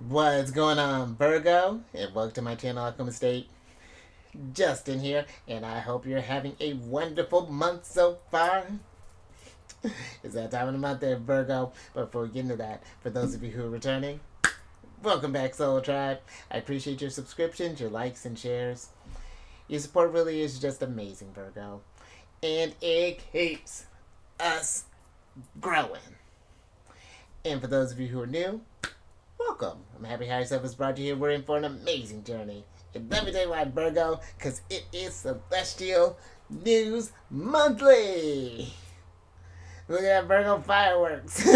What's going on, Virgo? And welcome to my channel, Alchemist. Justin here, and I hope you're having a wonderful month so far. It's that time of the month there, Virgo. But before we get into that, for those of you who are returning, welcome back, Soul Tribe. I appreciate your subscriptions, your likes, and shares. Your support really is just amazing, Virgo. And it keeps us growing. And for those of you who are new, welcome. I'm happy Higher Self has brought you here. We're in for an amazing journey. And let me tell you why, Virgo, because it is Celestial News Monthly. Look at that Virgo fireworks.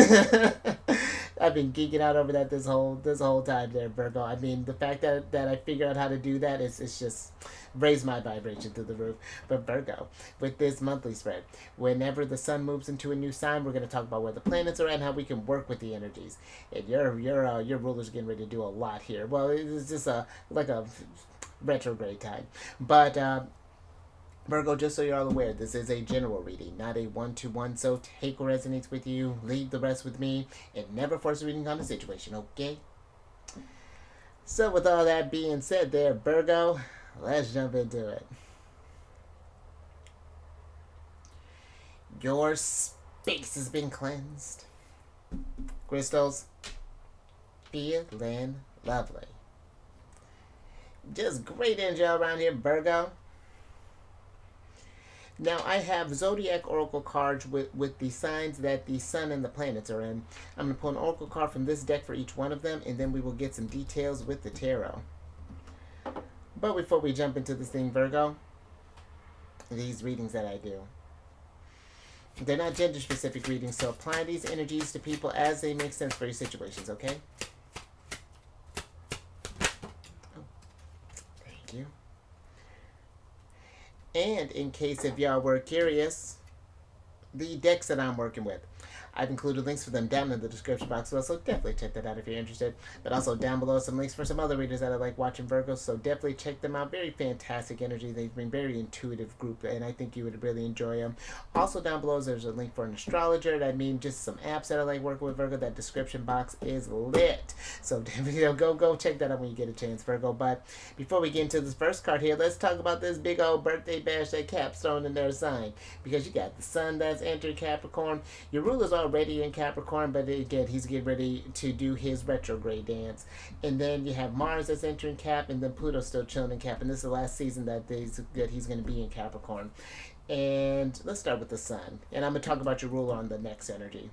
I've been geeking out over that this whole time there, Virgo. I mean, the fact that I figured out how to do that is it's just raised my vibration through the roof. But Virgo, with this monthly spread, whenever the sun moves into a new sign, we're going to talk about where the planets are at and how we can work with the energies. And your ruler's getting ready to do a lot here. Well, it's just like a retrograde time, but Virgo, just so you're all aware, this is a general reading, not a one-to-one, so take what resonates with you, leave the rest with me, and never force a reading on the situation, okay? So with all that being said there, Virgo, let's jump into it. Your space has been cleansed. Crystals, feeling lovely. Just great energy all around here, Virgo. Now I have Zodiac Oracle cards with the signs that the sun and the planets are in. I'm going to pull an Oracle card from this deck for each one of them, and then we will get some details with the tarot. But before we jump into this thing, Virgo, these readings that I do, they're not gender-specific readings, so apply these energies to people as they make sense for your situations, okay? Oh, thank you. And in case if y'all were curious, the decks that I'm working with, I've included links for them down in the description box below, so definitely check that out if you're interested. But also down below some links for some other readers that I like watching Virgos, so definitely check them out. Very fantastic energy. They've been very intuitive group, and I think you would really enjoy them. Also down below there's a link for an astrologer. I mean, just some apps that I like working with, Virgo. That description box is lit. So definitely go check that out when you get a chance, Virgo. But before we get into this first card here, let's talk about this big old birthday bash that Cap's throwing in their sign. Because you got the sun that's entered Capricorn. Your ruler's already in Capricorn, but again, he's getting ready to do his retrograde dance. And then you have Mars that's entering Cap, and then Pluto's still chilling in Cap. And this is the last season that he's going to be in Capricorn. And let's start with the sun. And I'm going to talk about your ruler on the next energy.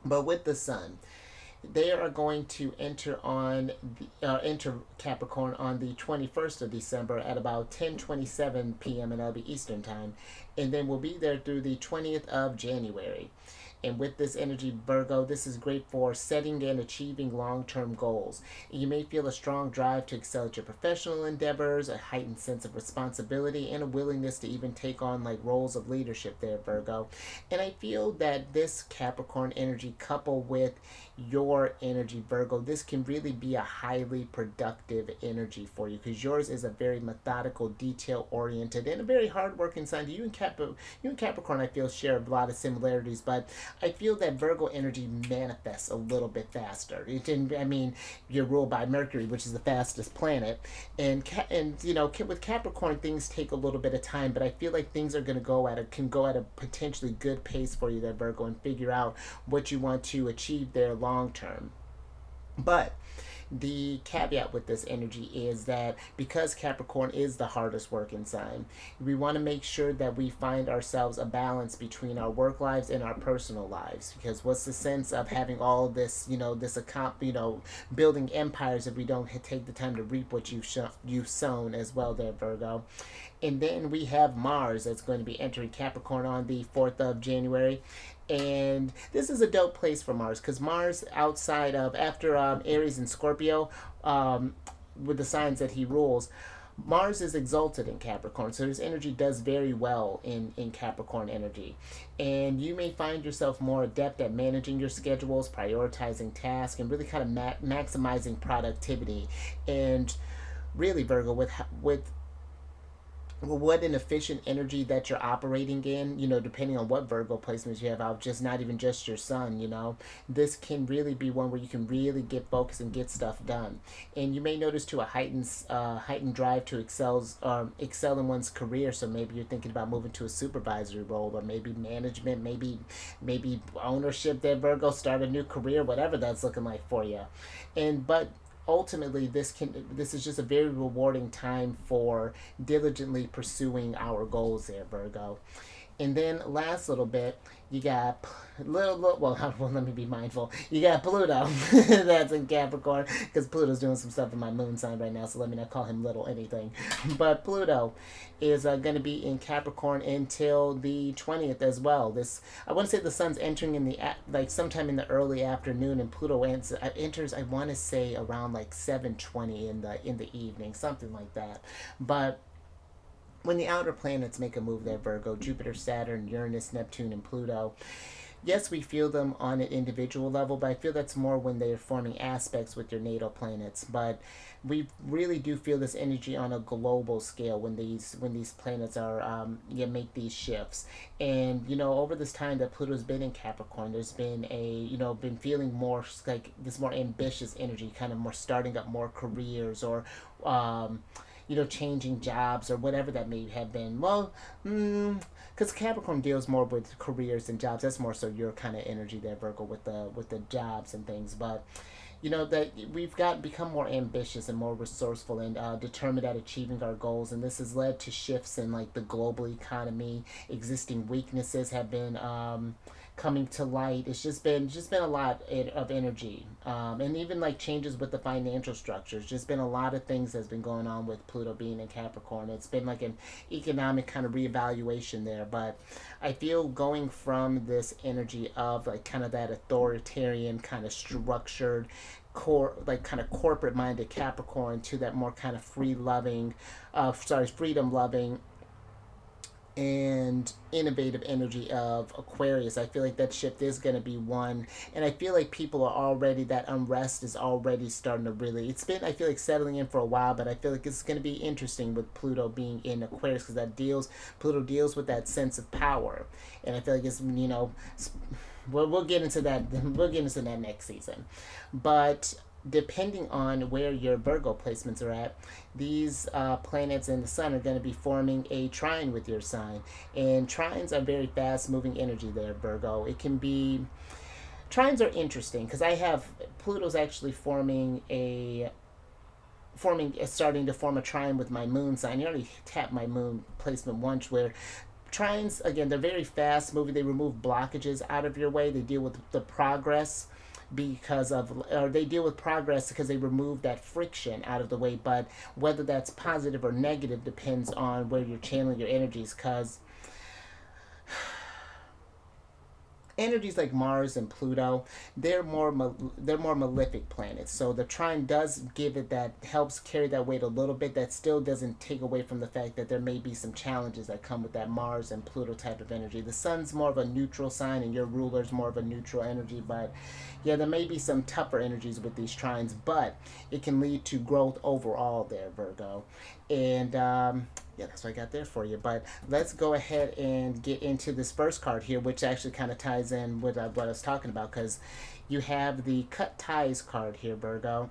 But with the sun, they are going to enter Capricorn on the 21st of December at about 10:27 p.m. and that'll be Eastern time, and then we'll be there through the 20th of January. And with this energy, Virgo, this is great for setting and achieving long-term goals. You may feel a strong drive to excel at your professional endeavors, a heightened sense of responsibility, and a willingness to even take on like roles of leadership there, Virgo. And I feel that this Capricorn energy coupled with your energy, Virgo, this can really be a highly productive energy for you because yours is a very methodical, detail-oriented, and a very hard-working sign. You and Capricorn, I feel, share a lot of similarities, but I feel that Virgo energy manifests a little bit faster. I mean, you're ruled by Mercury, which is the fastest planet, and with Capricorn things take a little bit of time, but I feel like things are going to can go at a potentially good pace for you there, Virgo, and figure out what you want to achieve there long term. But the caveat with this energy is that because Capricorn is the hardest working sign, we want to make sure that we find ourselves a balance between our work lives and our personal lives. Because what's the sense of having all this, building empires if we don't take the time to reap what you've sown as well there, Virgo. And then we have Mars that's going to be entering Capricorn on the 4th of January. And this is a dope place for Mars because Mars, outside of after Aries and Scorpio, with the signs that he rules, Mars is exalted in Capricorn, so his energy does very well in Capricorn energy. And you may find yourself more adept at managing your schedules, prioritizing tasks, and really kind of maximizing productivity. And really, Virgo, with what an efficient energy that you're operating in, depending on what Virgo placements you have out, just not even just your sun, this can really be one where you can really get focused and get stuff done. And you may notice to a heightened drive to excel in one's career. So maybe you're thinking about moving to a supervisory role, or maybe management, maybe ownership there, Virgo, start a new career, whatever that's looking like for you. But ultimately this is just a very rewarding time for diligently pursuing our goals there, Virgo. And then last little bit, you got well, let me be mindful. You got Pluto, that's in Capricorn, because Pluto's doing some stuff in my moon sign right now, so let me not call him little anything. But Pluto is going to be in Capricorn until the 20th as well. I want to say the sun's entering in the like sometime in the early afternoon, and Pluto enters, I want to say around like 7:20 in the evening, something like that. But when the outer planets make a move there, Virgo, Jupiter, Saturn, Uranus, Neptune, and Pluto, yes, we feel them on an individual level, but I feel that's more when they are forming aspects with your natal planets. But we really do feel this energy on a global scale when these planets are make these shifts. And over this time that Pluto's been in Capricorn, there's been been feeling more like this more ambitious energy, kind of more starting up more careers, or changing jobs, or whatever that may have been. Well, because Capricorn deals more with careers and jobs. That's more so your kind of energy there, Virgo, with the jobs and things. But that we've become more ambitious and more resourceful and determined at achieving our goals, and this has led to shifts in like the global economy. Existing weaknesses have been coming to light. It's just been a lot of energy, and even like changes with the financial structures. Just been a lot of things that's been going on with Pluto being in Capricorn. It's been like an economic kind of reevaluation there. But I feel going from this energy of like kind of that authoritarian kind of structured kind of corporate minded Capricorn to that more kind of freedom loving and innovative energy of Aquarius. I feel like that shift is going to be one, and I feel like people are already, that unrest is already starting to really, it's been, I feel like, settling in for a while, but I feel like it's going to be interesting with Pluto being in Aquarius, because Pluto deals with that sense of power, and I feel like it's, we'll get into that, next season. But depending on where your Virgo placements are at, these planets and the sun are going to be forming a trine with your sign. And trines are very fast moving energy there, Virgo. It can be, trines are interesting because I have Pluto's actually starting to form a trine with my moon sign. You already tapped my moon placement once, where trines, again, they're very fast moving. They remove blockages out of your way. They deal with the progress they deal with progress because they remove that friction out of the way. But whether that's positive or negative depends on where you're channeling your energies, because energies like Mars and Pluto, they're more malefic planets. So the trine does give it, that helps carry that weight a little bit. That still doesn't take away from the fact that there may be some challenges that come with that Mars and Pluto type of energy. The sun's more of a neutral sign, and your ruler's more of a neutral energy. But yeah, there may be some tougher energies with these trines, but it can lead to growth overall there, Virgo. And yeah, that's what I got there for you. But let's go ahead and get into this first card here, which actually kind of ties in with what I was talking about, because you have the cut ties card here, Virgo.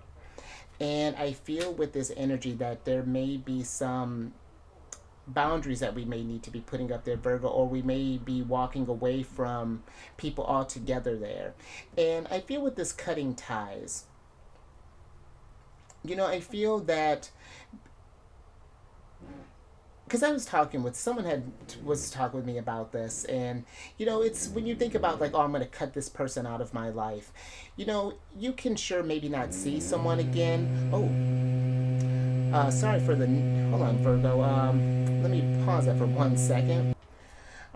And I feel with this energy that there may be some boundaries that we may need to be putting up there, Virgo, or we may be walking away from people altogether there. And I feel with this cutting ties, I feel that, because I was talking with someone was talking with me about this, and it's when you think about like, oh, I'm going to cut this person out of my life, you can sure maybe not see someone again. Sorry for the, hold on, Virgo. Let me pause that for 1 second.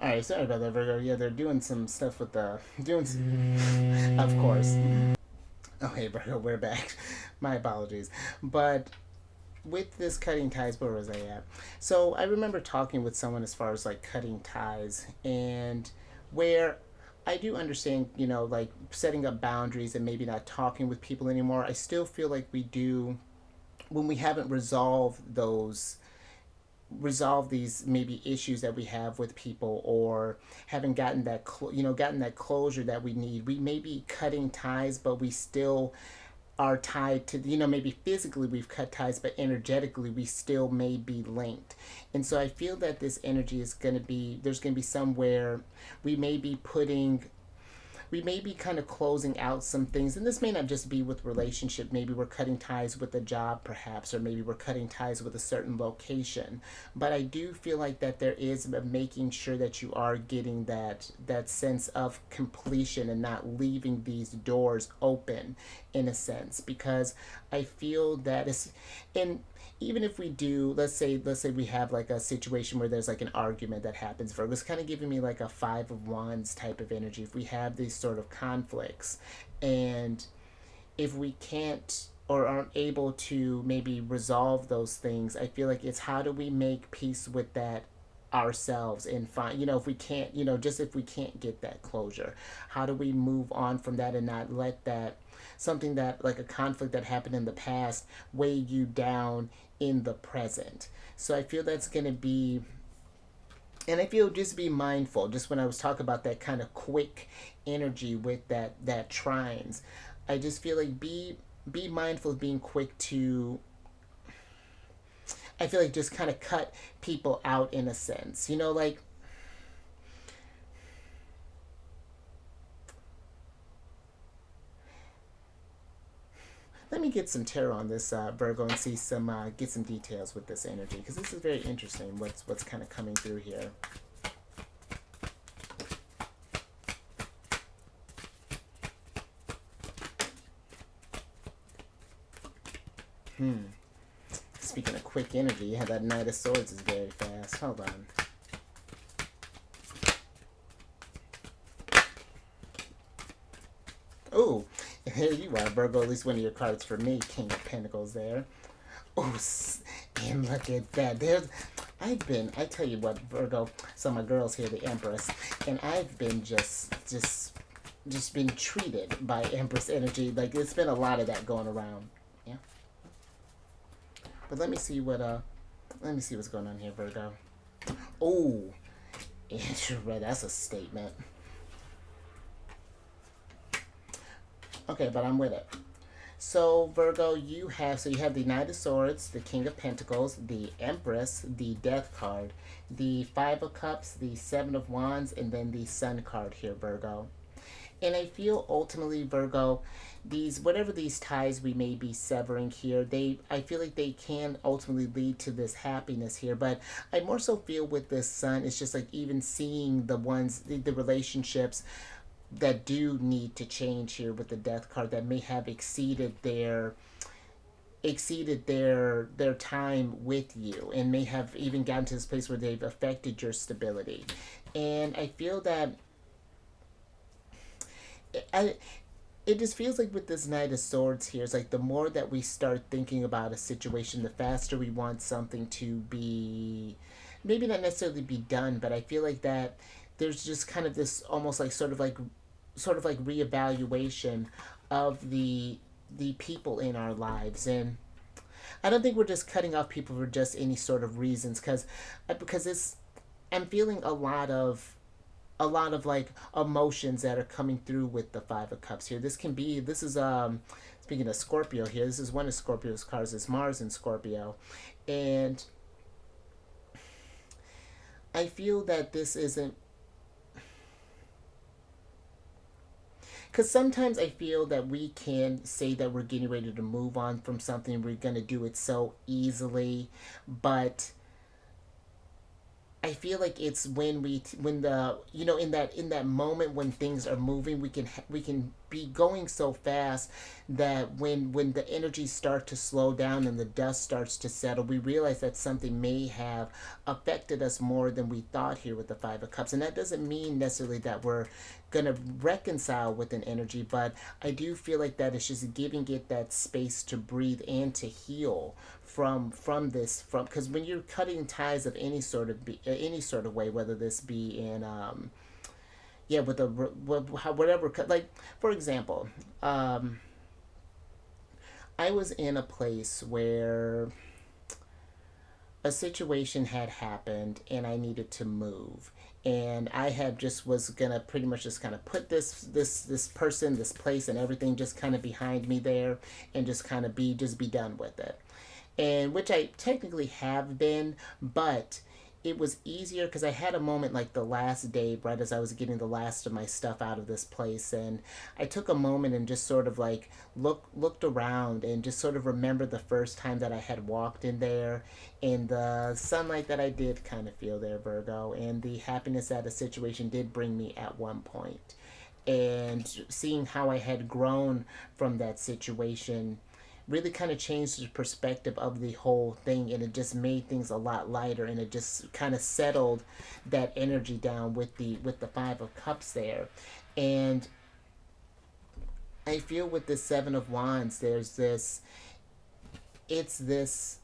All right, sorry about that, Virgo. Yeah, they're doing some stuff with of course. Okay, Virgo, we're back. My apologies, but with this cutting ties, where was I at? So I remember talking with someone as far as like cutting ties, and where I do understand, like setting up boundaries and maybe not talking with people anymore. I still feel like we do, when we haven't resolved those resolve these maybe issues that we have with people, or haven't gotten that gotten that closure that we need. We may be cutting ties, but we still are tied to, maybe physically we've cut ties, but energetically we still may be linked. And so I feel that this energy is going to be, there's going to be somewhere we may be putting, we may be kind of closing out some things. And this may not just be with relationship. Maybe we're cutting ties with a job, perhaps, or maybe we're cutting ties with a certain location. But I do feel like that there is making sure that you are getting that sense of completion and not leaving these doors open, in a sense, because I feel that it's, and even if we do, let's say we have like a situation where there's like an argument that happens. Virgo's kind of giving me like a Five of Wands type of energy. If we have these sort of conflicts, and if we can't or aren't able to maybe resolve those things, I feel like it's how do we make peace with that ourselves, and find, if we can't, just if we can't get that closure, how do we move on from that and not let that, something that like a conflict that happened in the past, weigh you down in the present. So I feel that's going to be, and I feel just be mindful, just when I was talking about that kind of quick energy with that trines, I just feel like be mindful of being quick to, I feel like just kind of cut people out, in a sense, like, let me get some tarot on this, Virgo, and see some get some details with this energy, because this is very interesting. What's kind of coming through here. Speaking of quick energy, yeah, that Knight of Swords is very fast. Hold on. Oh, here you are, Virgo. At least one of your cards for me, King of Pentacles there. Oh, and look at that. I tell you what, Virgo, so my girl's here, the Empress, and I've been just been treated by Empress energy. Like, it's been a lot of that going around. Yeah. But let me see what's going on here, Virgo. Oh, yeah, that's a statement. Okay, but I'm with it. So Virgo, you have the Knight of Swords, the King of Pentacles, the Empress, the Death card, the Five of Cups, the Seven of Wands, and then the Sun card here, Virgo. And I feel ultimately, Virgo, these, whatever these ties we may be severing here, I feel like they can ultimately lead to this happiness here. But I more so feel with this Sun, it's just like even seeing the relationships that do need to change here with the Death card, that may have exceeded their time with you, and may have even gotten to this place where they've affected your stability. And I feel that it just feels like with this Knight of Swords here, it's like the more that we start thinking about a situation, the faster we want something to be, maybe not necessarily be done, but I feel like that there's just kind of this almost like sort of like reevaluation of the people in our lives. And I don't think we're just cutting off people for just any sort of reasons, because it's, I'm feeling a lot of like emotions that are coming through with the Five of Cups here. This is speaking of Scorpio here, this is one of Scorpio's cards. It's Mars in Scorpio. And I feel that this isn't, because sometimes I feel that we can say that we're getting ready to move on from something, we're going to do it so easily, but I feel like it's when the, in that moment when things are moving, we can be going so fast that when the energies start to slow down and the dust starts to settle, we realize that something may have affected us more than we thought here with the Five of Cups. And that doesn't mean necessarily that we're gonna reconcile with an energy, but I do feel like that it's just giving it that space to breathe and to heal from because when you're cutting ties of any sort of way, whether this be in yeah, with a whatever, like, for example, I was in a place where a situation had happened and I needed to move. And I had just was gonna pretty much just kind of put this person, this place, and everything just kind of behind me there, and just kind of be done with it. And which I technically have been, but it was easier because I had a moment like the last day, right as I was getting the last of my stuff out of this place, and I took a moment and just sort of like looked around and just sort of remembered the first time that I had walked in there, and the sunlight that I did kind of feel there, Virgo, and the happiness that the situation did bring me at one point, and seeing how I had grown from that situation really kind of changed the perspective of the whole thing, and it just made things a lot lighter, and it just kind of settled that energy down with the 5 of Cups there. And I feel with the 7 of Wands, there's this, it's this,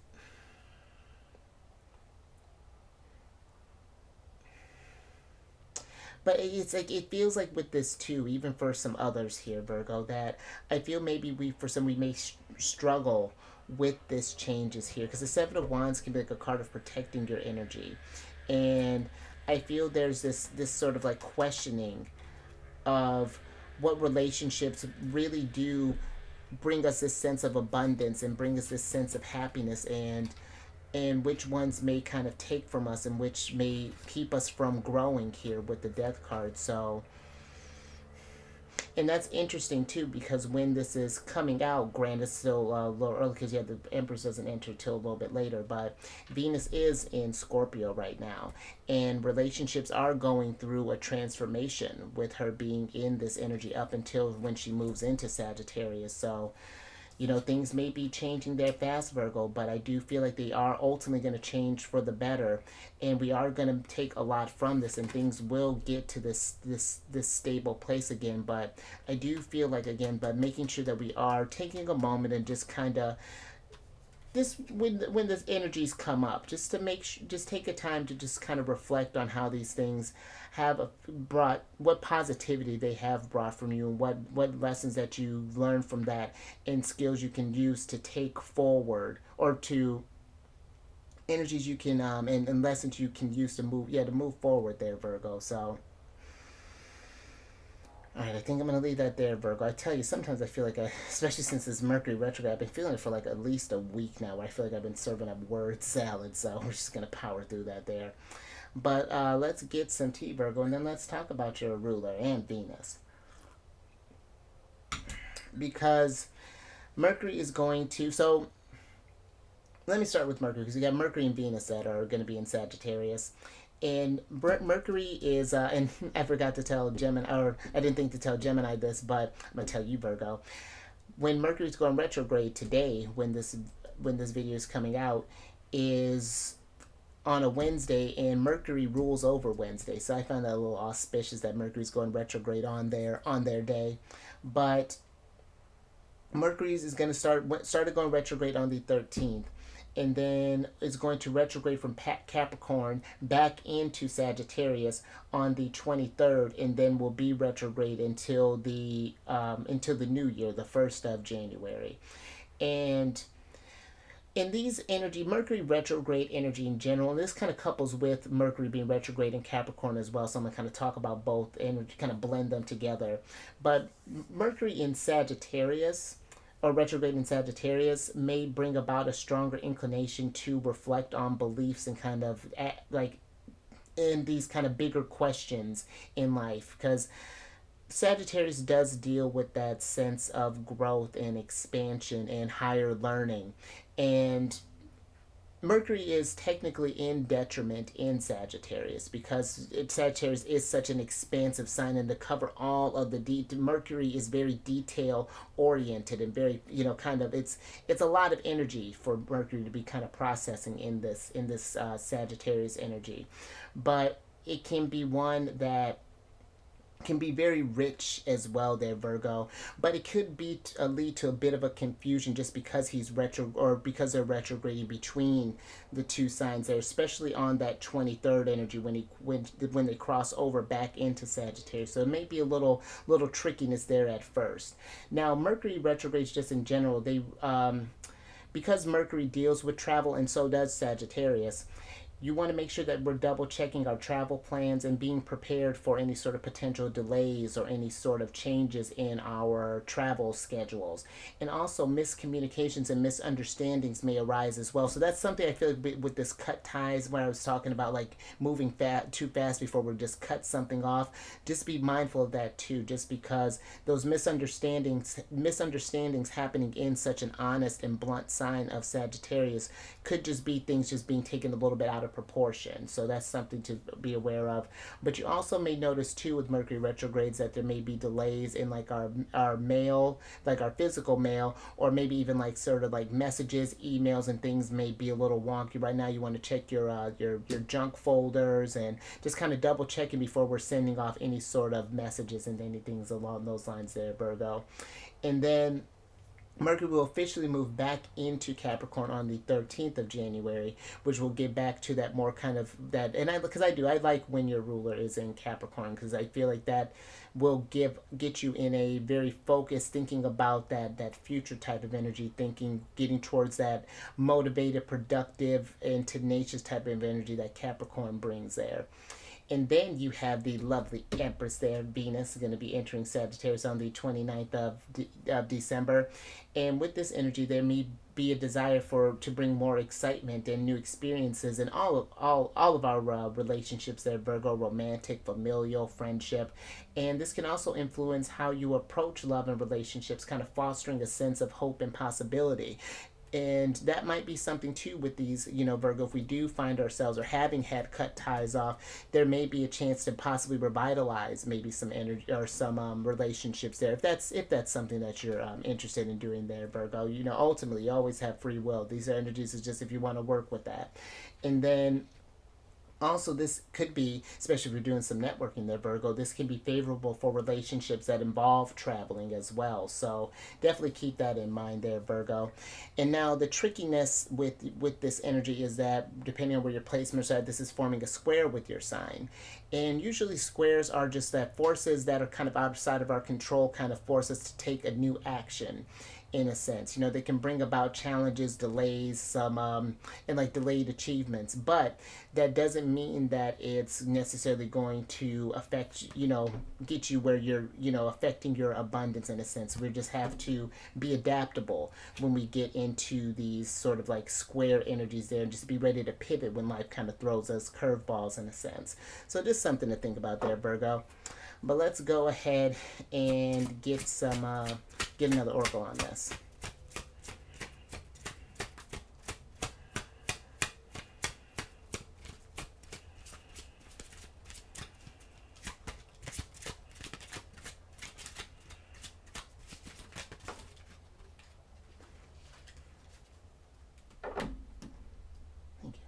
but it's like it feels like with this too, even for some others here, Virgo, that I feel maybe we may struggle with this changes here, because the 7 of Wands can be like a card of protecting your energy, and I feel there's this sort of like questioning of what relationships really do bring us this sense of abundance and bring us this sense of happiness, and which ones may kind of take from us and which may keep us from growing here with the Death card. So, and that's interesting too, because when this is coming out, granted it's still a little early because the Empress doesn't enter till a little bit later, but Venus is in Scorpio right now, and relationships are going through a transformation with her being in this energy up until when she moves into Sagittarius. So things may be changing there fast, Virgo, but I do feel like they are ultimately going to change for the better, and we are going to take a lot from this, and things will get to this stable place again. But I do feel like, again, but making sure that we are taking a moment and just kind of this when this energies come up, just to just take a time to just kind of reflect on how these things have brought, what positivity they have brought from you, and what lessons that you learn from that, and skills you can use to take forward, or to energies you can and lessons you can use to move forward there, Virgo. So all right, I think I'm going to leave that there, Virgo. I tell you, sometimes I feel like, especially since this Mercury retrograde, I've been feeling it for like at least a week now, where I feel like I've been serving up word salad, so we're just going to power through that there. But let's get some tea, Virgo, and then let's talk about your ruler and Venus. Because Mercury is going to... So, let me start with Mercury, because we got Mercury and Venus that are going to be in Sagittarius. And Mercury is, and I forgot to tell Gemini, or I didn't think to tell Gemini this, but I'm going to tell you, Virgo. When Mercury's going retrograde today, when this video is coming out, is on a Wednesday, and Mercury rules over Wednesday. So I found that a little auspicious that Mercury's going retrograde on their day. But Mercury's is going to started going retrograde on the 13th. And then it's going to retrograde from Capricorn back into Sagittarius on the 23rd, and then will be retrograde until the new year, the 1st of January. And in these energy, Mercury retrograde energy in general, and this kind of couples with Mercury being retrograde in Capricorn as well, so I'm going to kind of talk about both energy, kind of blend them together. But Mercury in Sagittarius, or retrograde in Sagittarius, may bring about a stronger inclination to reflect on beliefs and kind of like in these kind of bigger questions in life, because Sagittarius does deal with that sense of growth and expansion and higher learning. And Mercury is technically in detriment in Sagittarius, because Sagittarius is such an expansive sign, and to cover all of the Mercury is very detail oriented and very kind of it's a lot of energy for Mercury to be kind of processing in this Sagittarius energy, but it can be one that can be very rich as well there, Virgo, but it could be lead to a bit of a confusion just because he's because they're retrograding between the two signs there, especially on that 23rd energy when they cross over back into Sagittarius. So it may be a little trickiness there at first. Now Mercury retrogrades just in general, they because Mercury deals with travel and so does Sagittarius, you want to make sure that we're double checking our travel plans and being prepared for any sort of potential delays or any sort of changes in our travel schedules. And also, miscommunications and misunderstandings may arise as well. So that's something I feel like with this cut ties, where I was talking about like moving too fast before we just cut something off. Just be mindful of that too, just because those misunderstandings happening in such an honest and blunt sign of Sagittarius could just be things just being taken a little bit out of proportion. So that's something to be aware of. But you also may notice too with Mercury retrogrades that there may be delays in like our mail, like our physical mail, or maybe even like sort of like messages, emails, and things may be a little wonky right now. You want to check your junk folders and just kind of double checking before we're sending off any sort of messages and anything along those lines there, Virgo. And then Mercury will officially move back into Capricorn on the 13th of January, which will get back to that more kind of that. And I like when your ruler is in Capricorn, because I feel like that will get you in a very focused thinking about that future type of energy, thinking, getting towards that motivated, productive, and tenacious type of energy that Capricorn brings there. And then you have the lovely Empress there. Venus is going to be entering Sagittarius on the 29th of December. And with this energy, there may be a desire to bring more excitement and new experiences in all of our relationships there, Virgo, romantic, familial, friendship. And this can also influence how you approach love and relationships, kind of fostering a sense of hope and possibility. And that might be something too with these, Virgo, if we do find ourselves or having had cut ties off, there may be a chance to possibly revitalize maybe some energy or some relationships there, if that's something that you're interested in doing there, Virgo. Ultimately you always have free will. These are energies, is just if you want to work with that. And then also, this could be, especially if you're doing some networking there, Virgo, this can be favorable for relationships that involve traveling as well. So definitely keep that in mind there, Virgo. And now the trickiness with this energy is that depending on where your placements are, this is forming a square with your sign. And usually squares are just that forces that are kind of outside of our control kind of force us to take a new action, in a sense. They can bring about challenges, delays, some and like delayed achievements, but that doesn't mean that it's necessarily going to affect, get you where you're, affecting your abundance, in a sense. We just have to be adaptable when we get into these sort of like square energies there, and just be ready to pivot when life kind of throws us curveballs, in a sense. So just something to think about there, Virgo. But let's go ahead and get another oracle on this. Thank you.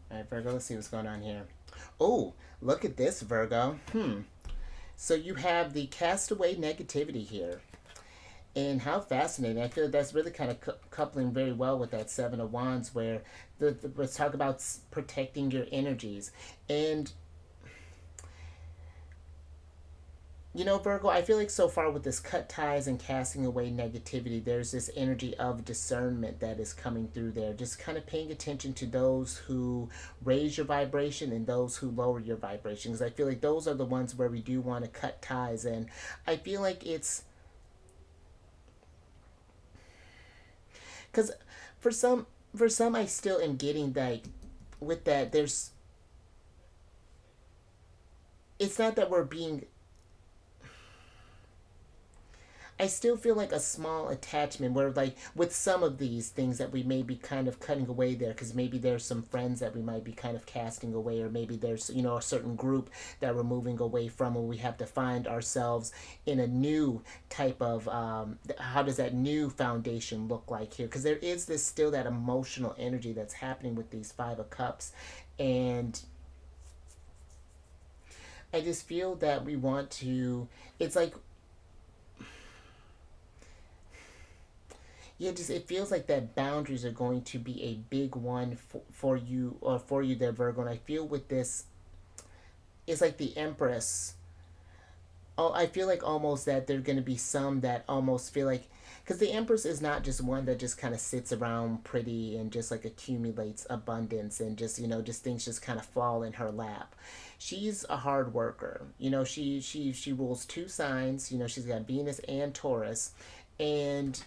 All right, Virgo, let's see what's going on here. Oh, look at this, Virgo. So you have the castaway negativity here. And how fascinating. I feel that's really kind of coupling very well with that Seven of Wands, where let's talk about protecting your energies. And Virgo, I feel like so far with this cut ties and casting away negativity, there's this energy of discernment that is coming through there. Just kind of paying attention to those who raise your vibration and those who lower your vibration. Because I feel like those are the ones where we do want to cut ties. And I feel like it's... Because for some I still am getting that with that there's... It's not that we're being... I still feel like a small attachment where, like, with some of these things that we may be kind of cutting away there, because maybe there's some friends that we might be kind of casting away, or maybe there's, a certain group that we're moving away from, and we have to find ourselves in a new type of, how does that new foundation look like here? Because there is this still that emotional energy that's happening with these Five of Cups, and I just feel that we want to, it's like, just it feels like that boundaries are going to be a big one for you there, Virgo. And I feel with this, it's like the Empress. Oh, I feel like almost that there are going to be some that almost feel like, because the Empress is not just one that just kind of sits around pretty and just like accumulates abundance and just, just things just kind of fall in her lap. She's a hard worker. She rules two signs. She's got Venus and Taurus, and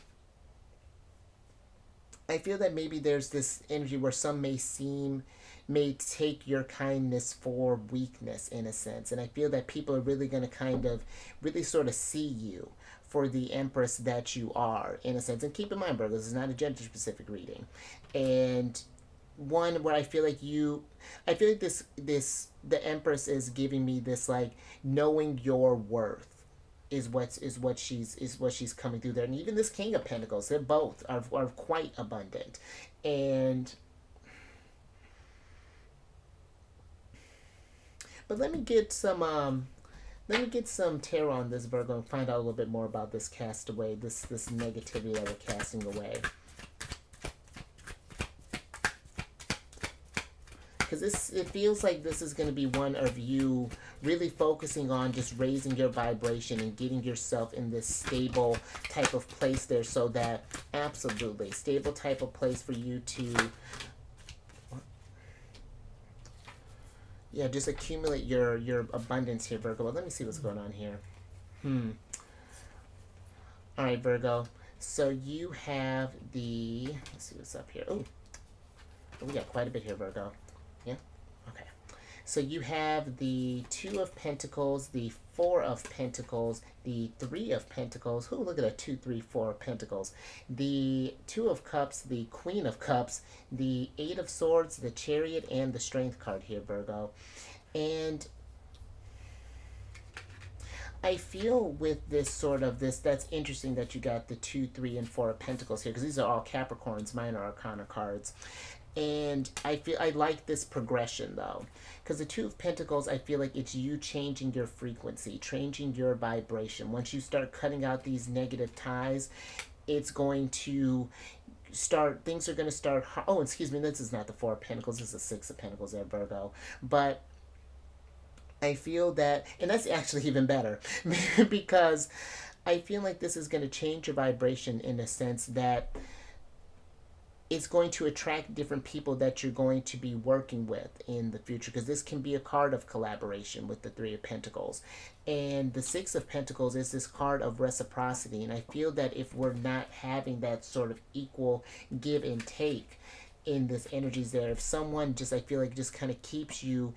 I feel that maybe there's this energy where some may take your kindness for weakness in a sense. And I feel that people are really going to kind of really sort of see you for the Empress that you are in a sense. And keep in mind, Virgo, this is not a gender specific reading. And one where I feel like the Empress is giving me this like knowing your worth is what she's coming through there. And even this King of Pentacles, they both are quite abundant. And but let me get some tarot on this, Virgo, and find out a little bit more about this castaway, this negativity that we're casting away. Because it feels like this is going to be one of you really focusing on just raising your vibration and getting yourself in this stable type of place there, so that absolutely stable type of place for you to, yeah, just accumulate your abundance here, Virgo. Well, let me see what's going on here. All right, Virgo. So you have let's see what's up here. Oh, we got quite a bit here, Virgo. Yeah? Okay. So you have the Two of Pentacles, the Four of Pentacles, the Three of Pentacles. Oh, look at that. 2, 3, 4 of Pentacles. The Two of Cups, the Queen of Cups, the Eight of Swords, the Chariot, and the Strength card here, Virgo. And I feel with that's interesting that you got the 2, 3, and 4 of Pentacles here, because these are all Capricorns, minor arcana cards. And I like this progression though, because the Two of Pentacles, I feel like it's you changing your frequency, changing your vibration. Once you start cutting out these negative ties, it's going to things are going to start. Oh, excuse me, this is not the Four of Pentacles, this is the Six of Pentacles there, Virgo. But I feel that, and that's actually even better, because I feel like this is going to change your vibration in a sense that it's going to attract different people that you're going to be working with in the future, because this can be a card of collaboration with the Three of Pentacles. And the Six of Pentacles is this card of reciprocity. And I feel that if we're not having that sort of equal give and take in this energies there, if someone just, I feel like, just kind of keeps you,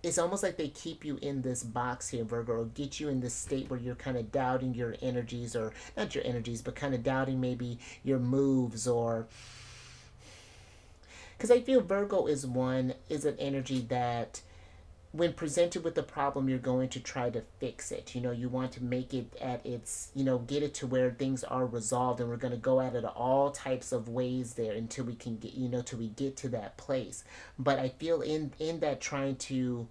it's almost like they keep you in this box here, Virgo, or get you in this state where you're kind of doubting your energies, or not your energies, but kind of doubting maybe your moves, or because I feel Virgo is an energy that when presented with a problem, you're going to try to fix it. You want to make it at its, get it to where things are resolved, and we're going to go at it all types of ways there until we can get, till we get to that place. But I feel in that trying to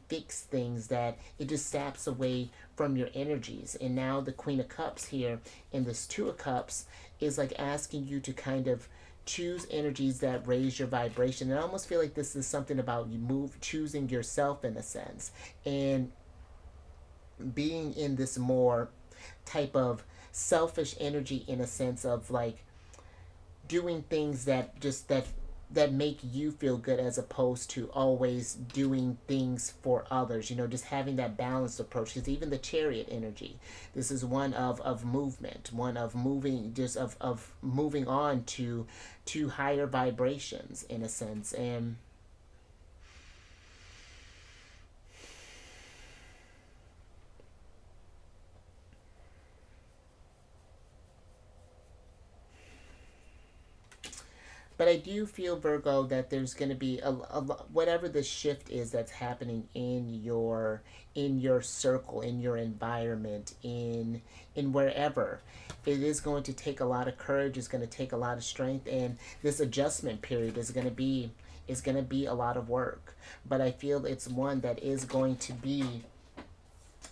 fix things, that it just saps away from your energies. And now the Queen of Cups here and this Two of Cups is like asking you to kind of choose energies that raise your vibration. And I almost feel like this is something about choosing yourself in a sense, and being in this more type of selfish energy in a sense of like doing things that make you feel good, as opposed to always doing things for others. Just having that balanced approach. Because even the Chariot energy, this is one of movement, one of moving, just of moving on to higher vibrations in a sense. And but I do feel, Virgo, that there's going to be whatever the shift is that's happening in your circle, in your environment, in wherever. It is going to take a lot of courage. It's going to take a lot of strength, and this adjustment period is going to be a lot of work. But I feel it's one that is going to be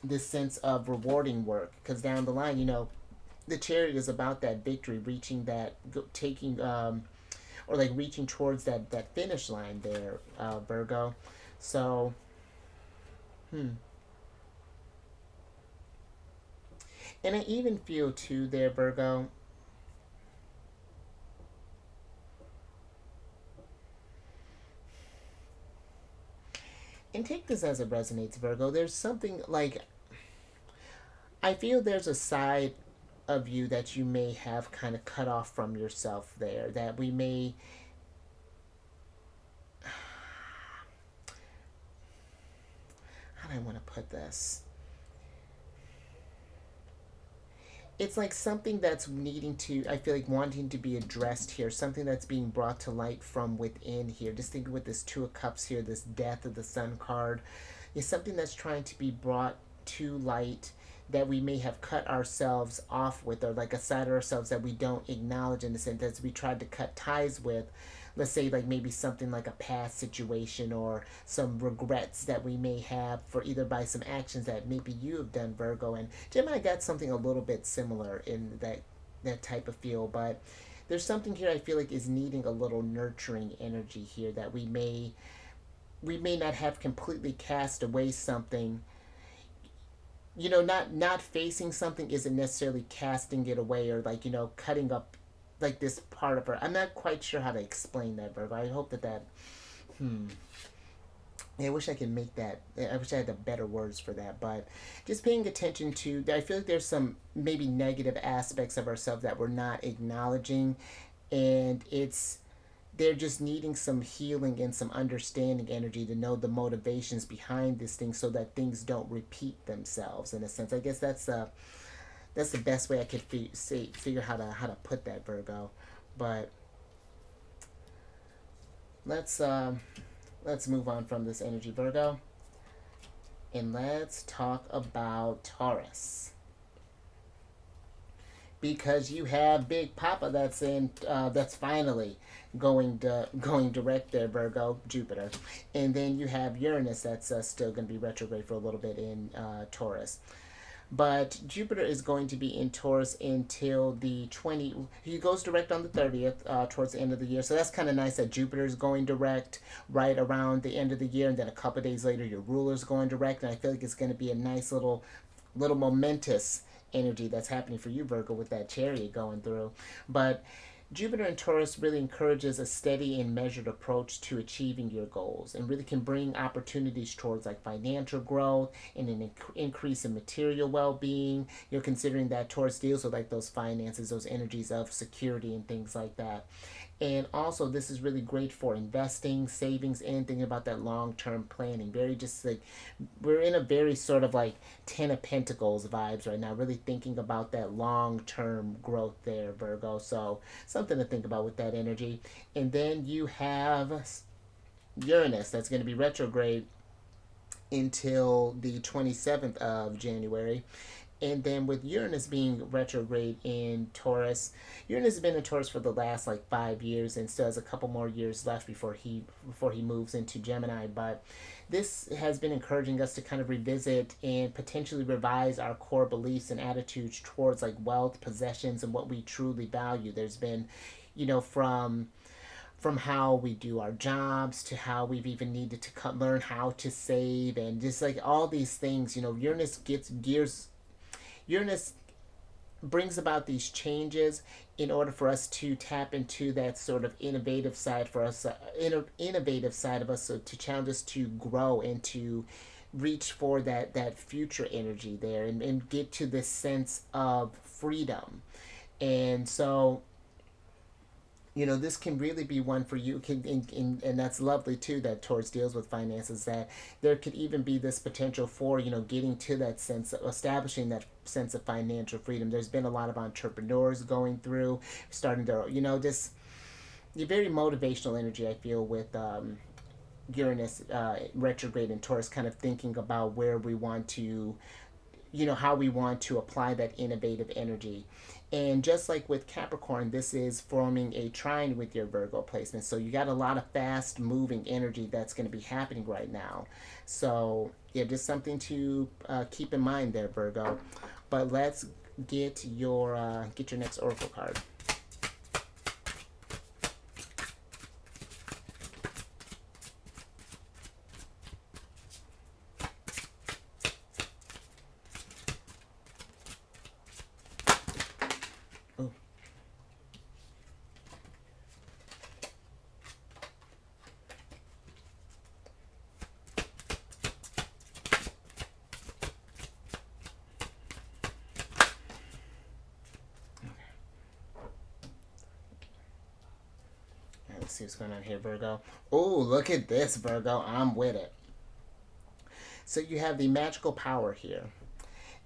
this sense of rewarding work, because down the line, the Chariot is about that victory, reaching that, taking or like reaching towards that finish line there, Virgo. So, And I even feel too there, Virgo. And take this as it resonates, Virgo. There's something like, I feel there's a side of you that you may have kind of cut off from yourself there. That we may, how do I want to put this? It's like something that's needing to, I feel like wanting to be addressed here, something that's being brought to light from within here. Just thinking with this Two of Cups here, this Death of the Sun card, is something that's trying to be brought to light that we may have cut ourselves off with, or like a side of ourselves that we don't acknowledge, in the sense that we tried to cut ties with. Let's say like maybe something like a past situation, or some regrets that we may have for either by some actions that maybe you have done, Virgo. And Gemini got something a little bit similar in that type of feel, but there's something here I feel like is needing a little nurturing energy here, that we may not have completely cast away something. Not facing something isn't necessarily casting it away, or like, cutting up like this part of her. I'm not quite sure how to explain that, Virgo. I hope that I wish I could make that. I wish I had the better words for that. But just paying attention to, I feel like there's some maybe negative aspects of ourselves that we're not acknowledging, and they're just needing some healing and some understanding energy to know the motivations behind this thing, so that things don't repeat themselves, in a sense. I guess that's the best way I could figure how to put that, Virgo. But let's move on from this energy, Virgo, and let's talk about Taurus. Because you have Big Papa that's finally going direct there, Virgo, Jupiter. And then you have Uranus that's still going to be retrograde for a little bit in Taurus. But Jupiter is going to be in Taurus until the 20. He goes direct on the 30th, towards the end of the year. So that's kind of nice that Jupiter is going direct right around the end of the year, and then a couple days later your ruler is going direct. And I feel like it's going to be a nice little momentous energy that's happening for you, Virgo, with that chariot going through. But Jupiter in Taurus really encourages a steady and measured approach to achieving your goals, and really can bring opportunities towards like financial growth and an increase in material well-being. You're considering that Taurus deals with like those finances, those energies of security and things like that. And also, this is really great for investing, savings, and thinking about that long-term planning. Very just like, we're in a very sort of like Ten of Pentacles vibes right now, really thinking about that long-term growth there, Virgo. So something to think about with that energy. And then you have Uranus that's going to be retrograde until the 27th of January. And then with Uranus being retrograde in Taurus, Uranus has been in Taurus for the last like 5 years, and still has a couple more years left before he moves into Gemini. But this has been encouraging us to kind of revisit and potentially revise our core beliefs and attitudes towards like wealth, possessions, and what we truly value. There's been, from how we do our jobs to how we've even needed to learn how to save, and just like all these things. Uranus brings about these changes in order for us to tap into that sort of innovative side for us, innovative side of us, so to challenge us to grow and to reach for that future energy there, and get to this sense of freedom. And so, this can really be one for you. And that's lovely too, that Taurus deals with finances, that there could even be this potential for, getting to that sense of establishing that sense of financial freedom. There's been a lot of entrepreneurs going through, starting their, just the very motivational energy I feel with Uranus retrograde in Taurus, kind of thinking about where we want to, how we want to apply that innovative energy. And just like with Capricorn, this is forming a trine with your Virgo placement. So you got a lot of fast moving energy that's going to be happening right now. So yeah, just something to keep in mind there, Virgo. But let's get your next oracle card. Let's see what's going on here, Virgo. Oh, look at this, Virgo. I'm with it. So you have the magical power here.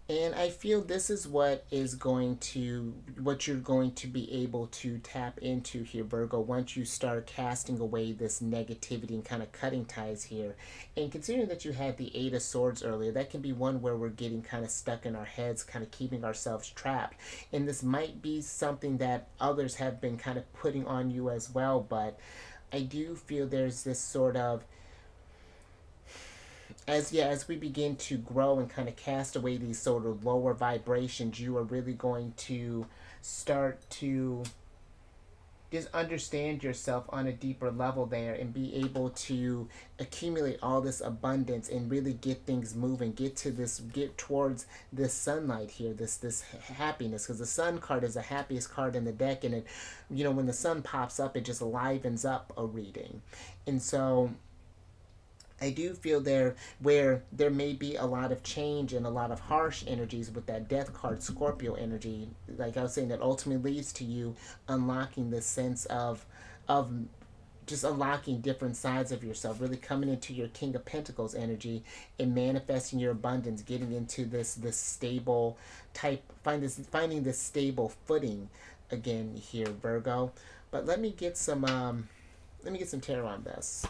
And I feel this is what you're going to be able to tap into here, Virgo, once you start casting away this negativity and kind of cutting ties here. And considering that you had the Eight of Swords earlier, that can be one where we're getting kind of stuck in our heads, kind of keeping ourselves trapped. And this might be something that others have been kind of putting on you as well, but I do feel there's this sort of as we begin to grow and kind of cast away these sort of lower vibrations, you are really going to start to just understand yourself on a deeper level there and be able to accumulate all this abundance and really get things moving, get towards this sunlight here, this happiness, because the sun card is the happiest card in the deck, and it, when the sun pops up, it just livens up a reading. And so I do feel where there may be a lot of change and a lot of harsh energies with that death card, Scorpio energy, like I was saying, that ultimately leads to you unlocking this sense of just unlocking different sides of yourself, really coming into your King of Pentacles energy and manifesting your abundance, getting into this stable type, finding this stable footing again here, Virgo. But let me get some tarot on this.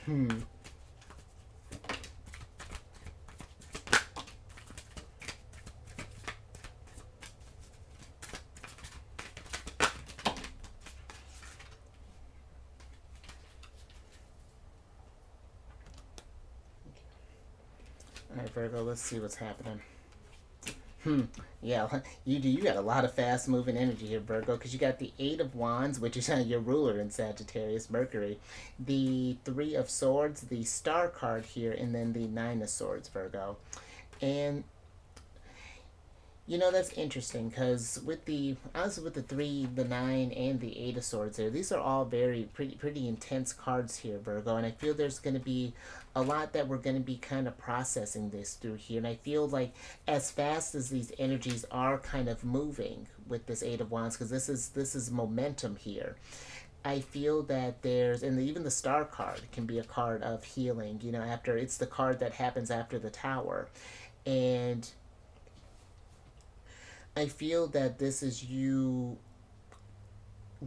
All right, Virgo, let's see what's happening. Yeah, you got a lot of fast moving energy here, Virgo, because you got the Eight of Wands, which is your ruler in Sagittarius, Mercury, the Three of Swords, the Star card here, and then the Nine of Swords, Virgo. And that's interesting because with the 3, the 9, and the 8 of Swords here, these are all pretty intense cards here, Virgo. And I feel there's going to be a lot that we're going to be kind of processing this through here. And I feel like as fast as these energies are kind of moving with this 8 of Wands, because this is momentum here, I feel that even the Star card can be a card of healing. After it's the card that happens after the Tower, and I feel that this is you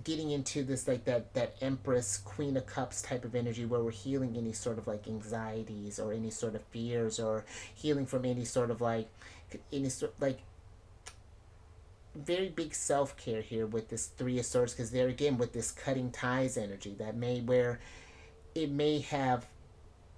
getting into this like that Empress, Queen of Cups type of energy where we're healing any sort of like anxieties or any sort of fears, or healing from any sort of very big self-care here with this Three of Swords, because there again with this cutting ties energy that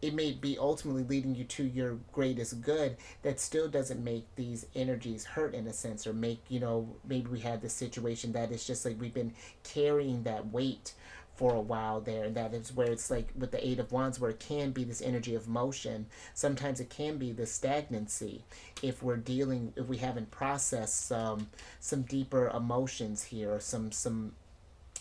it may be ultimately leading you to your greatest good, that still doesn't make these energies hurt in a sense, or make, maybe we have this situation that it's just like we've been carrying that weight for a while there, and that is where it's like with the Eight of Wands, where it can be this energy of motion. Sometimes it can be the stagnancy if we haven't processed some deeper emotions here, or some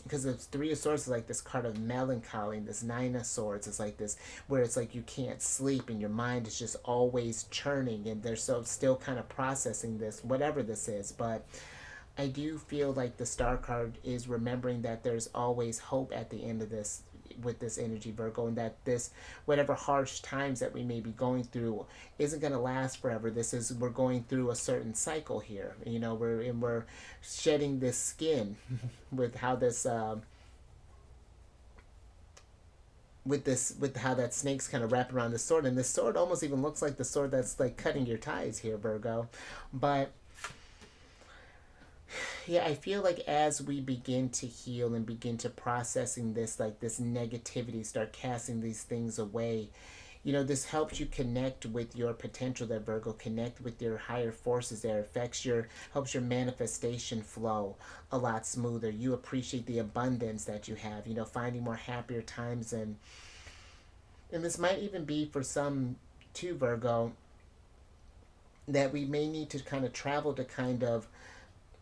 because the Three of Swords is like this card of melancholy, and this Nine of Swords is like this, where it's like you can't sleep and your mind is just always churning, and they're still kind of processing this, whatever this is. But I do feel like the Star card is remembering that there's always hope at the end of this with this energy, Virgo, and that this, whatever harsh times that we may be going through, isn't going to last forever. We're going through a certain cycle here. We're shedding this skin with how this with how that snake's kind of wrapped around the sword, and this sword almost even looks like the sword that's like cutting your ties here, Virgo. But yeah, I feel like as we begin to heal and begin to processing this, like this negativity, start casting these things away, You know, this helps you connect with your potential there, Virgo. Connect with your higher forces there. Helps your manifestation flow a lot smoother. You appreciate the abundance that you have. You know, finding more happier times, and this might even be for some too, Virgo, that we may need to kind of travel to kind of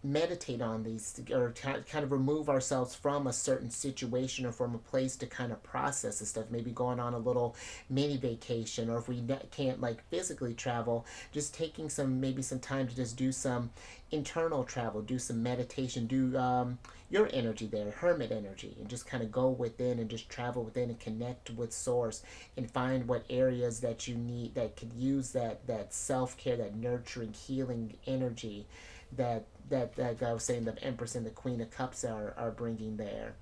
meditate on these, or kind of remove ourselves from a certain situation or from a place to kind of process this stuff, maybe going on a little mini vacation, or if we can't like physically travel, just taking maybe some time to just do some internal travel, do some meditation, do your energy there, hermit energy, and just kind of go within and just travel within and connect with source and find what areas that you need that could use that self-care, that nurturing, healing energy that I was saying the Empress and the Queen of Cups are bringing there.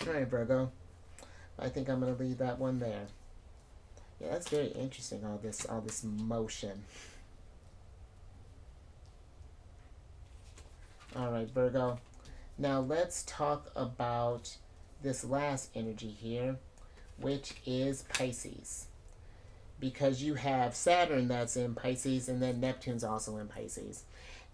All right, Virgo. I think I'm gonna leave that one there. Yeah, that's very interesting. All this motion. All right, Virgo. Now let's talk about this last energy here, which is Pisces, because you have Saturn that's in Pisces, and then Neptune's also in Pisces.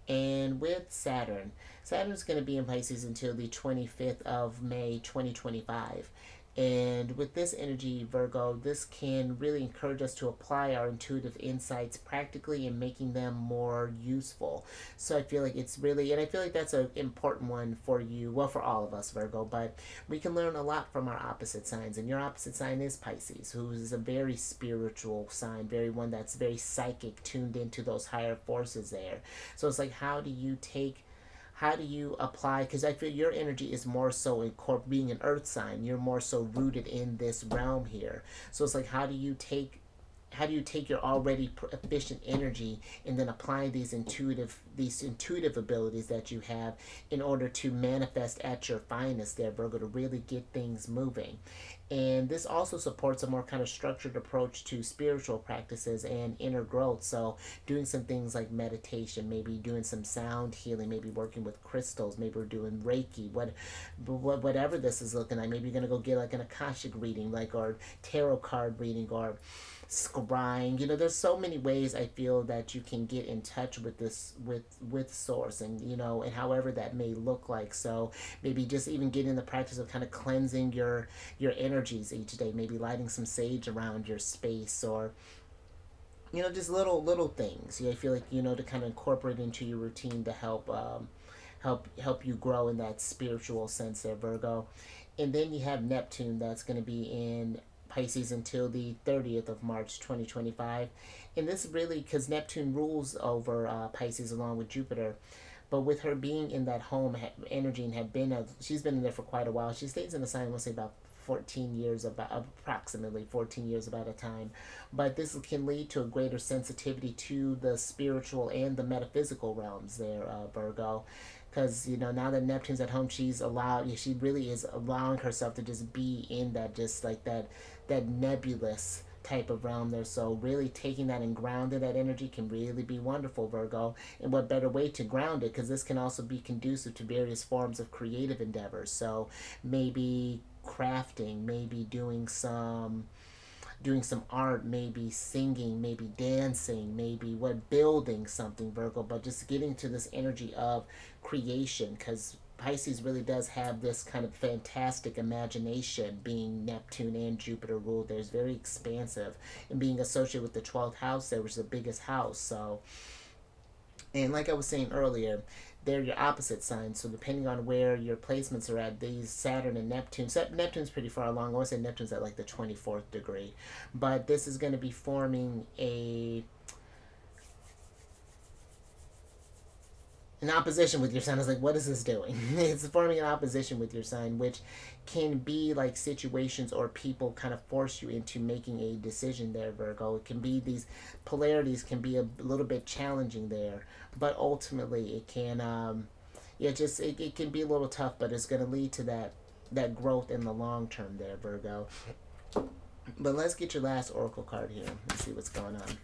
And with Saturn's going to be in Pisces until the 25th of May 2025. And with this energy, Virgo, this can really encourage us to apply our intuitive insights practically and making them more useful. So I feel like it's really, and I feel like that's an important one for you, well, for all of us, Virgo, but we can learn a lot from our opposite signs. And your opposite sign is Pisces, who is a very spiritual sign, very one that's very psychic, tuned into those higher forces there. So it's like, how do you apply, because I feel your energy is more so in being an earth sign, you're more so rooted in this realm here. So it's like, how do you take your already efficient energy and then apply these intuitive abilities that you have in order to manifest at your finest there, Virgo, to really get things moving. And this also supports a more kind of structured approach to spiritual practices and inner growth. So doing some things like meditation, maybe doing some sound healing, maybe working with crystals, maybe we're doing Reiki, whatever this is looking like. Maybe you're gonna go get like an Akashic reading, like, or tarot card reading, or scrying. You know, there's so many ways I feel that you can get in touch with this, with source, and you know, and however that may look like. So maybe just even getting the practice of kind of cleansing your energies each day, maybe lighting some sage around your space, or you know, just little things. Yeah, I feel like, you know, to kind of incorporate into your routine to help you grow in that spiritual sense there, Virgo. And then you have Neptune that's going to be in Pisces until the 30th of March 2025. And this really, because Neptune rules over Pisces along with Jupiter, but with her being in that home energy and she's been in there for quite a while. She stays in the sign, we'll say about 14 years, about approximately 14 years about a time. But this can lead to a greater sensitivity to the spiritual and the metaphysical realms there, Virgo. Because, you know, now that Neptune's at home, she really is allowing herself to just be in that, just like that nebulous type of realm there. So really taking that and grounding that energy can really be wonderful, Virgo. And what better way to ground it, because this can also be conducive to various forms of creative endeavors. So maybe crafting, maybe doing some art, maybe singing, maybe dancing, maybe building something, Virgo. But just getting to this energy of creation, because Pisces really does have this kind of fantastic imagination, being Neptune and Jupiter ruled. There's very expansive, and being associated with the 12th house there, which is the biggest house. So, and like I was saying earlier, they're your opposite signs. So depending on where your placements are at, these Saturn and Neptune. Neptune's pretty far along. I want to say Neptune's at like the 24th degree. But this is going to be forming an opposition with your sign. I was like, what is this doing? It's forming an opposition with your sign, which can be like situations or people kind of force you into making a decision there, Virgo. It can be, these polarities can be a little bit challenging there, but ultimately it can, it can be a little tough, but it's going to lead to that growth in the long term there, Virgo. But let's get your last oracle card here and see what's going on.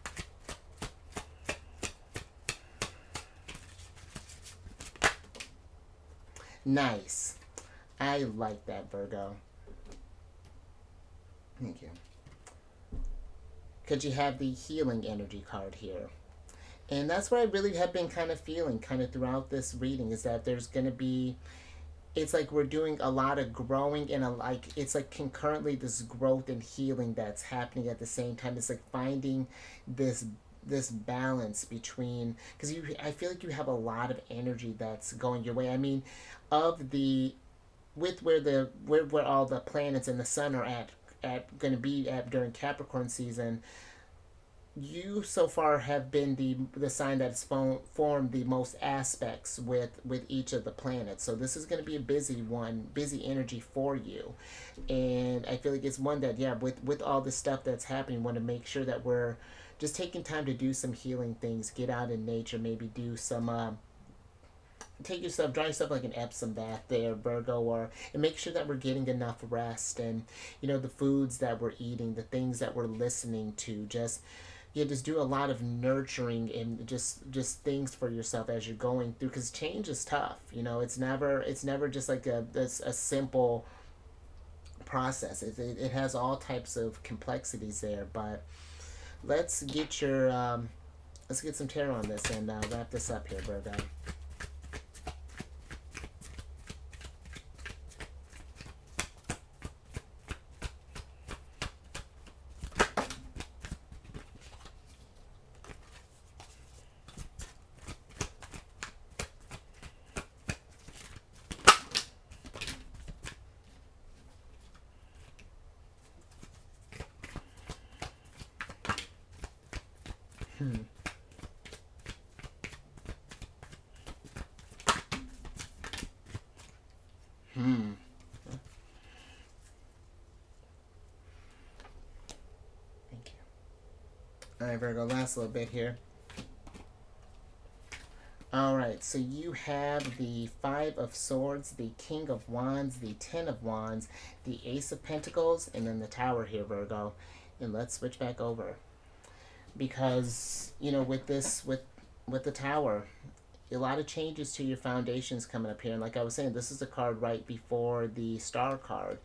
Nice. I like that, Virgo. Thank you. Because you have the healing energy card here. And that's what I really have been kind of feeling kind of throughout this reading, is that there's going to be, it's like we're doing a lot of growing and it's like concurrently this growth and healing that's happening at the same time. It's like finding this balance between, because I feel like you have a lot of energy that's going your way. I mean, of the with where all the planets and the sun are at going to be at during Capricorn season, you so far have been the sign that's formed the most aspects with each of the planets. So this is going to be a busy energy for you, and I feel like it's one that, yeah, with all the stuff that's happening, we want to make sure that we're just taking time to do some healing things, get out in nature, maybe do some dry yourself like an Epsom bath there, Virgo, and make sure that we're getting enough rest, and the foods that we're eating, the things that we're listening to, just do a lot of nurturing and just things for yourself as you're going through, because change is tough. It's never just like a simple process. It has all types of complexities there. But let's get some tarot on this and wrap this up here, Virgo. Thank you. All right, Virgo, last little bit here. All right, so you have the Five of Swords, the King of Wands, the Ten of Wands, the Ace of Pentacles, and then the Tower here, Virgo. And let's switch back over, because with the Tower, a lot of changes to your foundations coming up here. And like I was saying, this is the card right before the Star card,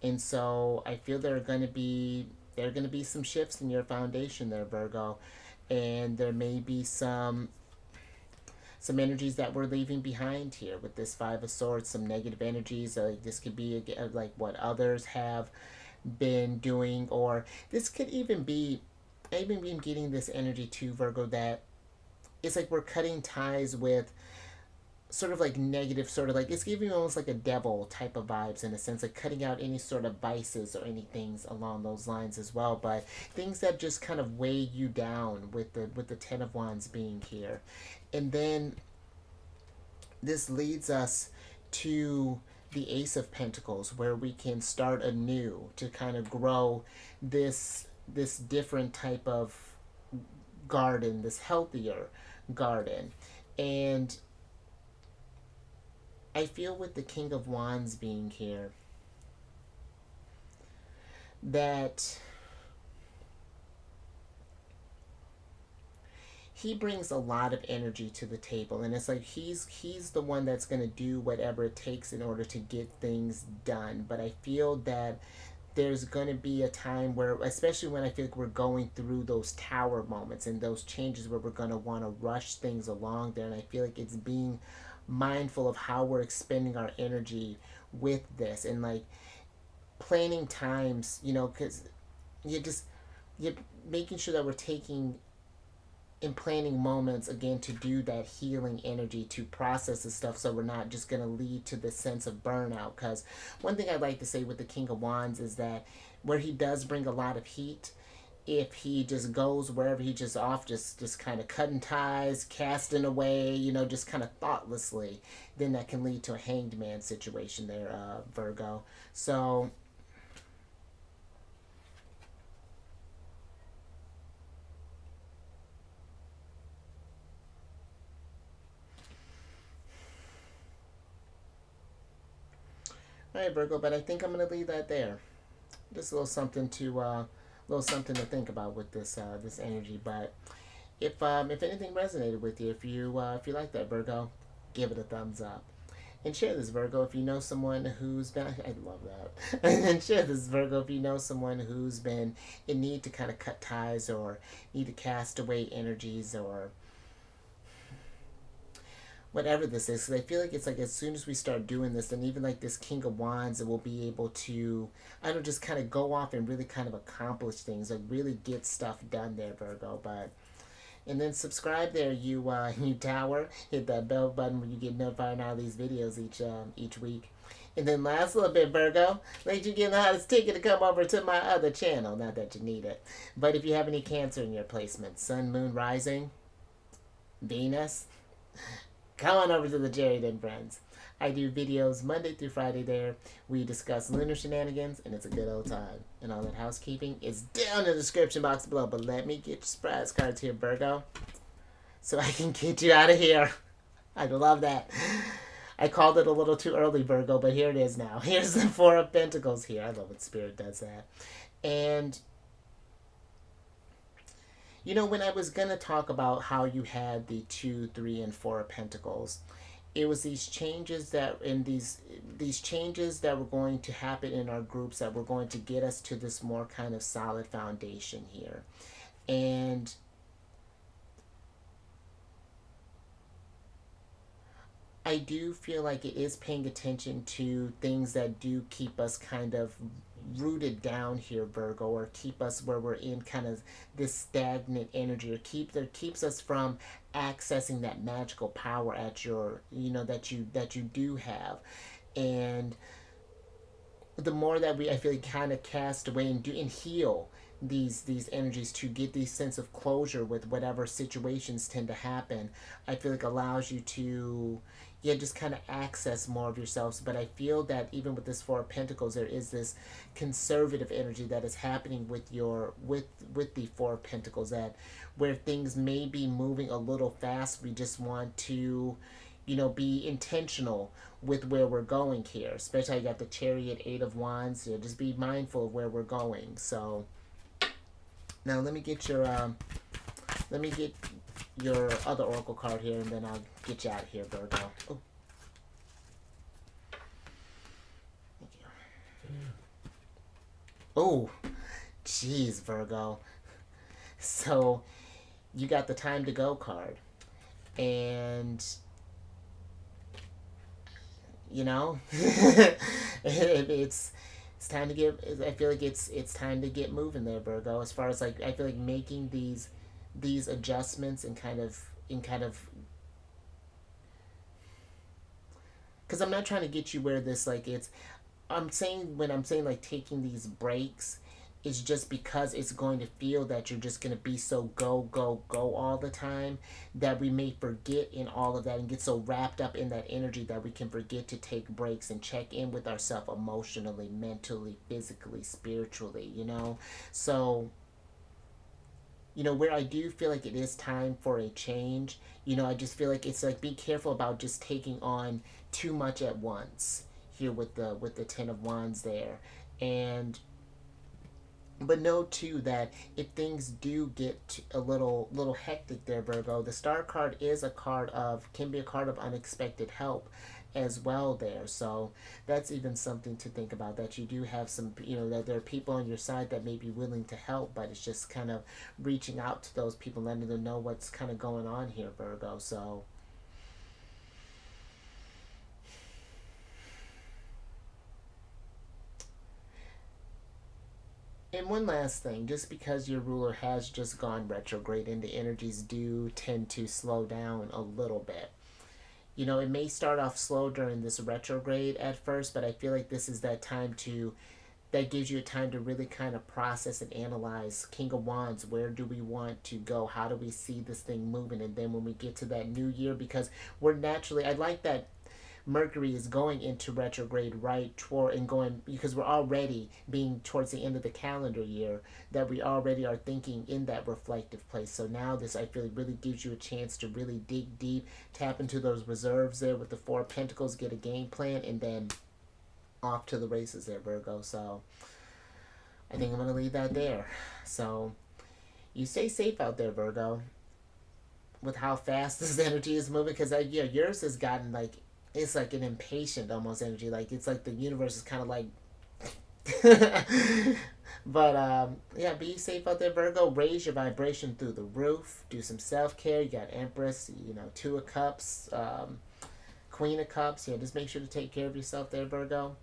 and so I feel there are going to be some shifts in your foundation there, Virgo, and there may be some energies that we're leaving behind here with this Five of Swords, some negative energies. This could be like what others have been doing, or this could even be, I've been getting this energy too, Virgo, that it's like we're cutting ties with sort of like negative, sort of like, it's giving me almost like a devil type of vibes, in a sense, like cutting out any sort of vices or anything along those lines as well. But things that just kind of weigh you down with the Ten of Wands being here. And then this leads us to the Ace of Pentacles, where we can start anew to kind of grow this different type of garden, this healthier garden. And I feel with the King of Wands being here that he brings a lot of energy to the table, and it's like he's the one that's going to do whatever it takes in order to get things done. But I feel that there's going to be a time where, especially when I feel like we're going through those Tower moments and those changes, where we're going to want to rush things along there. And I feel like it's being mindful of how we're expending our energy with this, and like planning times, because you're making sure that we're taking and planning moments again to do that healing energy, to process this stuff, so we're not just going to lead to this sense of burnout. Because one thing I'd like to say with the King of Wands is that where he does bring a lot of heat, if he just goes wherever, he just off, just kind of cutting ties, casting away, just kind of thoughtlessly, then that can lead to a hanged man situation there, Virgo. So all right, Virgo, but I think I'm going to leave that there. Just a little something to think about with this energy. But if anything resonated with you, if you like that, Virgo, give it a thumbs up. And share this, Virgo, if you know someone who's been. I love that. And share this, Virgo, if you know someone who's been in need to kind of cut ties or need to cast away energies or whatever this is. Because I feel like it's like as soon as we start doing this, and even like this King of Wands, it will be able to, I don't know, just kind of go off and really kind of accomplish things, like really get stuff done there, Virgo. But and then subscribe there, you tower. Hit that bell button when you get notified on all these videos each week. And then last little bit, Virgo, let you get the hottest ticket to come over to my other channel. Not that you need it, but if you have any Cancer in your placement, Sun, Moon, Rising, Venus, come on over to the Jerry and Friends. I do videos Monday through Friday there. We discuss lunar shenanigans, and it's a good old time. And all that housekeeping is down in the description box below. But let me get your surprise cards here, Virgo, so I can get you out of here. I'd love that. I called it a little too early, Virgo, but here it is now. Here's the Four of Pentacles here. I love when Spirit does that. And you know, when I was going to talk about how you had the 2, 3, and 4 of Pentacles, it was these changes that in these changes that were going to happen in our groups that were going to get us to this more kind of solid foundation here. And I do feel like it is paying attention to things that do keep us kind of rooted down here, Virgo, or keep us where we're in kind of this stagnant energy, or keeps us from accessing that magical power at your, that you do have. And the more that I feel like kind of cast away and heal these energies to get these sense of closure with whatever situations tend to happen, I feel like allows you to just kind of access more of yourselves. But I feel that even with this Four of Pentacles, there is this conservative energy that is happening with the Four of Pentacles, that where things may be moving a little fast, we just want to be intentional with where we're going here. Especially you got the Chariot, Eight of Wands. Just be mindful of where we're going. So now let me get your other oracle card here, and then I'll get you out of here, Virgo. Oh. Thank you. Oh, jeez, Virgo. So you got the Time to Go card, and it's time to get. I feel like it's time to get moving there, Virgo. As far as like, I feel like making these adjustments and kind of because I'm not trying to get you where this like it's. When I'm saying like taking these breaks, it's just because it's going to feel that you're just going to be so go all the time that we may forget in all of that and get so wrapped up in that energy that we can forget to take breaks and check in with ourselves emotionally, mentally, physically, spiritually, So, where I do feel like it is time for a change, I just feel like it's like be careful about just taking on too much at once here with the Ten of Wands there. But know too that if things do get a little hectic there, Virgo, the Star card can be a card of unexpected help as well there. So that's even something to think about, that you do have some, that there are people on your side that may be willing to help, but it's just kind of reaching out to those people, letting them know what's kind of going on here, Virgo. So and one last thing, just because your ruler has just gone retrograde and the energies do tend to slow down a little bit. It may start off slow during this retrograde at first, but I feel like this is that gives you a time to really kind of process and analyze. King of Wands, where do we want to go? How do we see this thing moving? And then when we get to that new year, because I like that Mercury is going into retrograde because we're already being towards the end of the calendar year, that we already are thinking in that reflective place. So now this, I feel, really gives you a chance to really dig deep, tap into those reserves there with the Four of Pentacles, get a game plan, and then off to the races there, Virgo. So I think I'm going to leave that there. So you stay safe out there, Virgo, with how fast this energy is moving, because yours has gotten like it's like an impatient almost energy. Like it's like the universe is kind of like. But yeah, be safe out there, Virgo. Raise your vibration through the roof. Do some self care. You got Empress, Two of Cups, Queen of Cups. Yeah, just make sure to take care of yourself there, Virgo.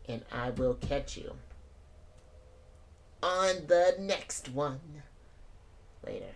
And I will catch you on the next one. Later.